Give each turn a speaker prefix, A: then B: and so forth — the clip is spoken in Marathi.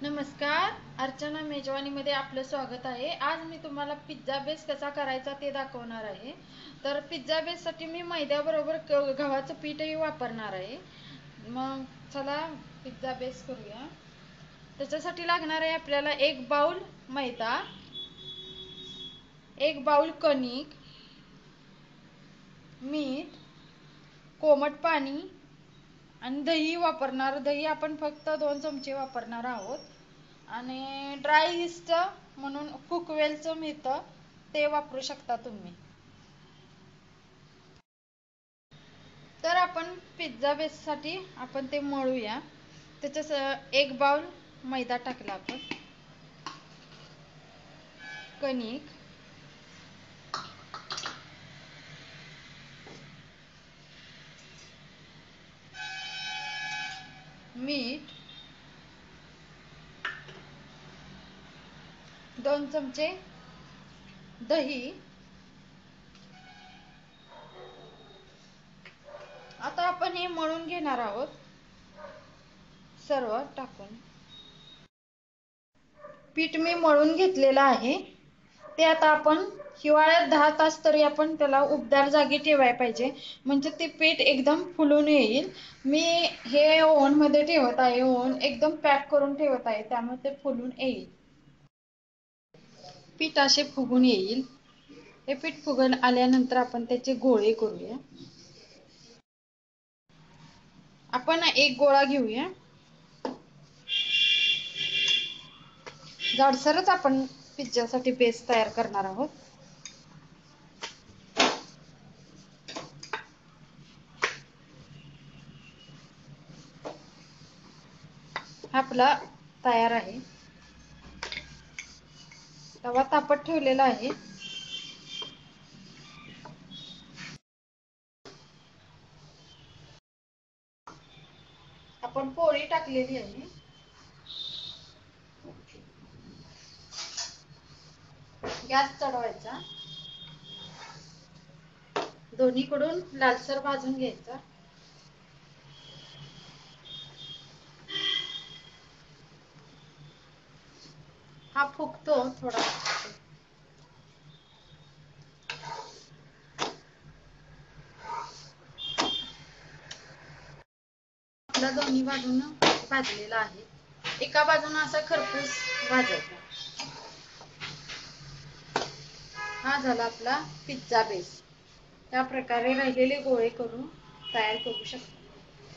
A: नमस्कार, अर्चना मेजवानीमध्ये आपलं स्वागत आहे। आज मी तुम्हाला पिझ्झा बेस कसा करायचा ते दाखवणार आहे। तर पिझ्झा बेससाठी मी मैद्याबरोबर गव्हाचं पीठही वापरणार आहे। मग चला पिझ्झा बेस करूया। त्याच्यासाठी लागणार आहे आपल्याला 1 बाउल मैदा, 1 बाउल कणिक, मीठ, कोमट पाणी आणि दही वापरणार। दही आपण फक्त 2 चमचे वापरणार आहोत आणि ड्राय इस्ट म्हणून कुकवेलचं मिळतं ते वापरू शकता तुम्ही। तर आपण पिझ्झा बेससाठी आपण ते मळूया। त्याच्यात 1 बाउल मैदा टाकला, आपण कणिक, मीठ, 2 चमचे दही। आता आपण हे मळून घेणार आहोत सर्व टाकून। पीठ मी मळून घेतलेलं आहे ते आता आपण हिवाळ्यात 10 तास तरी आपण त्याला उबदार जागी ठेवायला पाहिजे, म्हणजे ते पीठ एकदम फुलून येईल। मी हे ओव्हन मध्ये ठेवत आहे, ओव्हन एकदम पॅक करून ठेवत आहे, त्यामुळे ते फुलून येईल, पीठ असे फुगून येईल। हे पीठ फुगून आल्यानंतर आपण त्याचे गोळे करूया। आपण एक गोळा घेऊया, जाडसरच आपण पिझ्झासाठी बेस तयार करणार आहोत। आपला तयार आहे। तवा तापत ठेवलेला आहे। आपण पोळी टाकलेली आहे, गॅस चढवायचा, दोन्हीकडून लालसर भाजून घ्यायचा। हा फुगतो थोडा, आपला दोन्ही बाजूनं भाजलेला आहे। एका बाजूनं असा खरपूस भाजायचा। हा झाला आपला पिझ्झा बेस। त्या प्रकारे राहिलेले गोळे करून तयार करू शकता।